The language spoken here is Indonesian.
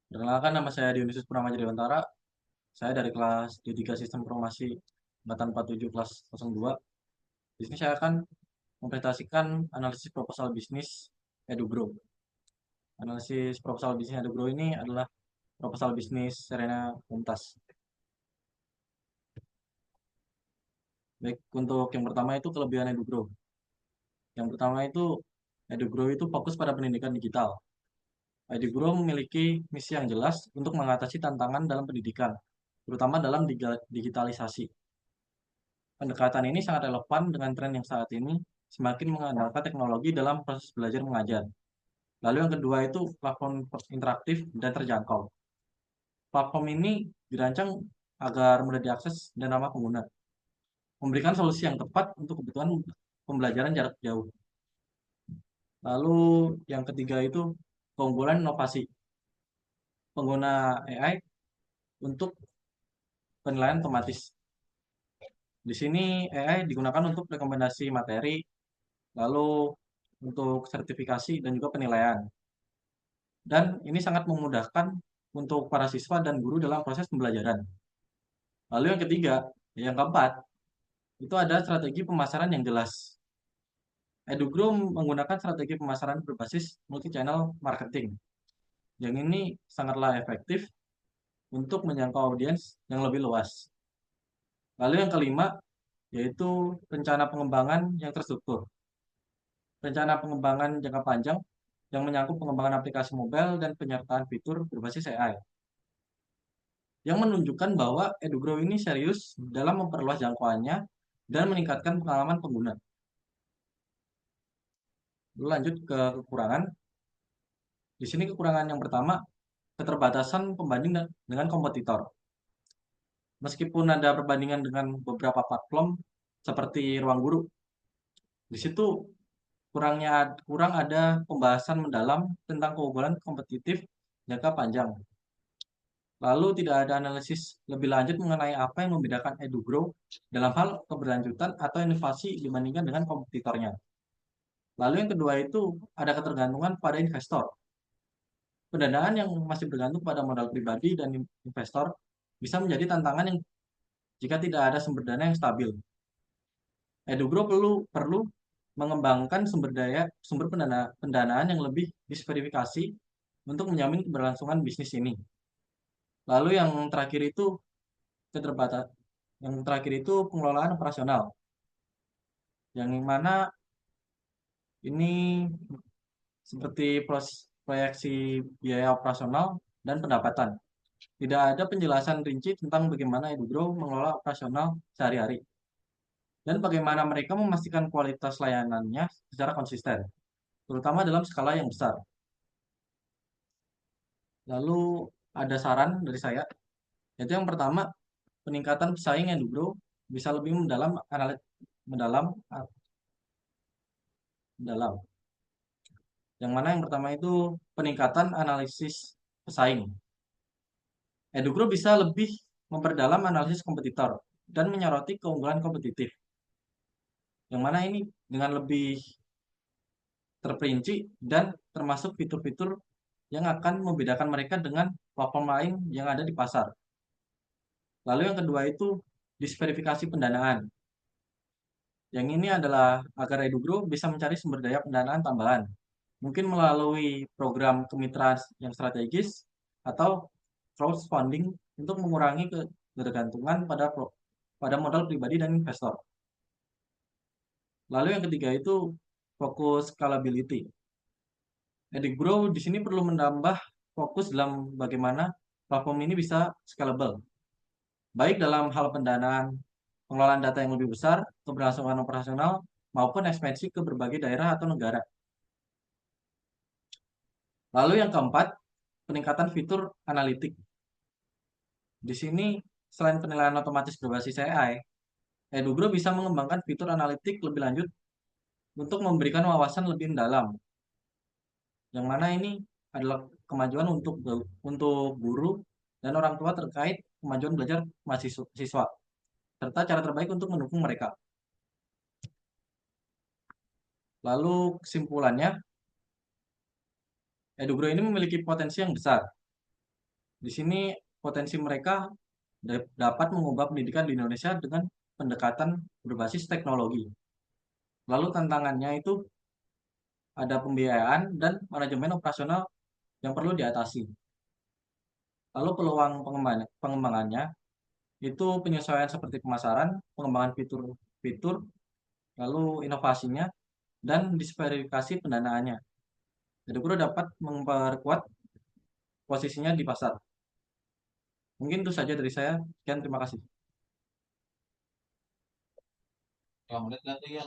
Perkenalkan, nama saya Dionysius Purnama Dewantara. Saya dari kelas D3 Sistem Informasi Angkatan 47 kelas 02. Di sini saya akan mempresentasikan analisis proposal bisnis EduGrow. Analisis proposal bisnis EduGrow ini adalah proposal bisnis Serena Tuntas. Baik, untuk yang pertama itu kelebihan EduGrow. Yang pertama itu EduGrow itu fokus pada pendidikan digital. EduGrow memiliki misi yang jelas untuk mengatasi tantangan dalam pendidikan, terutama dalam digitalisasi. Pendekatan ini sangat relevan dengan tren yang saat ini semakin mengandalkan teknologi dalam proses belajar mengajar. Lalu yang kedua itu platform interaktif dan terjangkau. Platform ini dirancang agar mudah diakses dan ramah pengguna, memberikan solusi yang tepat untuk kebutuhan pembelajaran jarak jauh. Lalu yang ketiga itu keunggulan inovasi. Pengguna AI untuk penilaian otomatis. Di sini AI digunakan untuk rekomendasi materi, lalu untuk sertifikasi dan juga penilaian. Dan ini sangat memudahkan untuk para siswa dan guru dalam proses pembelajaran. Lalu yang ketiga, yang keempat, itu ada strategi pemasaran yang jelas. EduGrow menggunakan strategi pemasaran berbasis multi-channel marketing. Yang ini sangatlah efektif untuk menjangkau audiens yang lebih luas. Lalu yang kelima, yaitu rencana pengembangan yang terstruktur. Rencana pengembangan jangka panjang yang menyangkut pengembangan aplikasi mobile dan penyertaan fitur berbasis AI. Yang menunjukkan bahwa EduGrow ini serius dalam memperluas jangkauannya dan meningkatkan pengalaman pengguna. Lalu lanjut ke kekurangan. Di sini kekurangan yang pertama, keterbatasan pembanding dengan kompetitor. Meskipun ada perbandingan dengan beberapa platform seperti Ruang Guru, di situ kurang ada pembahasan mendalam tentang keunggulan kompetitif jangka panjang. Lalu tidak ada analisis lebih lanjut mengenai apa yang membedakan EduGrow dalam hal keberlanjutan atau inovasi dibandingkan dengan kompetitornya. Lalu yang kedua itu ada ketergantungan pada investor. Pendanaan yang masih bergantung pada modal pribadi dan investor bisa menjadi tantangan yang jika tidak ada sumber dana yang stabil. EduGrow perlu mengembangkan sumber pendanaan yang lebih diversifikasi untuk menjamin keberlangsungan bisnis ini. Lalu keterbatas yang terakhir itu pengelolaan operasional. Yang mana ini seperti proyeksi biaya operasional dan pendapatan. Tidak ada penjelasan rinci tentang bagaimana EduGrow mengelola operasional sehari-hari dan bagaimana mereka memastikan kualitas layanannya secara konsisten, terutama dalam skala yang besar. Lalu ada saran dari saya, yaitu yang pertama, peningkatan pesaing EduGrow bisa lebih mendalam, mendalam. Yang mana yang pertama itu peningkatan analisis pesaing. EduGrow bisa lebih memperdalam analisis kompetitor dan menyoroti keunggulan kompetitif. Yang mana ini dengan lebih terperinci dan termasuk fitur-fitur yang akan membedakan mereka dengan platform lain yang ada di pasar. Lalu yang kedua itu disverifikasi pendanaan. Yang ini adalah agar EduGrow bisa mencari sumber daya pendanaan tambahan. Mungkin melalui program kemitraan yang strategis atau crowdfunding untuk mengurangi ketergantungan pada modal pribadi dan investor. Lalu yang ketiga itu fokus scalability. EduGrow di sini perlu menambah fokus dalam bagaimana platform ini bisa scalable, baik dalam hal pendanaan, pengelolaan data yang lebih besar, keberlangsungan operasional, maupun ekspansi ke berbagai daerah atau negara. Lalu yang keempat, peningkatan fitur analitik. Di sini, selain penilaian otomatis berbasis AI, EduGrow bisa mengembangkan fitur analitik lebih lanjut untuk memberikan wawasan lebih mendalam, yang mana ini adalah kemajuan untuk guru dan orang tua terkait kemajuan belajar mahasiswa, serta cara terbaik untuk mendukung mereka. Lalu kesimpulannya, EduGrow ini memiliki potensi yang besar. Di sini potensi mereka dapat mengubah pendidikan di Indonesia dengan pendekatan berbasis teknologi. Lalu tantangannya itu ada pembiayaan dan manajemen operasional yang perlu diatasi. Lalu peluang pengembangannya itu penyesuaian seperti pemasaran, pengembangan fitur, lalu inovasinya, dan diversifikasi pendanaannya. Jadi Guru dapat memperkuat posisinya di pasar. Mungkin itu saja dari saya. Sekian, terima kasih. Yang menit nanti ya.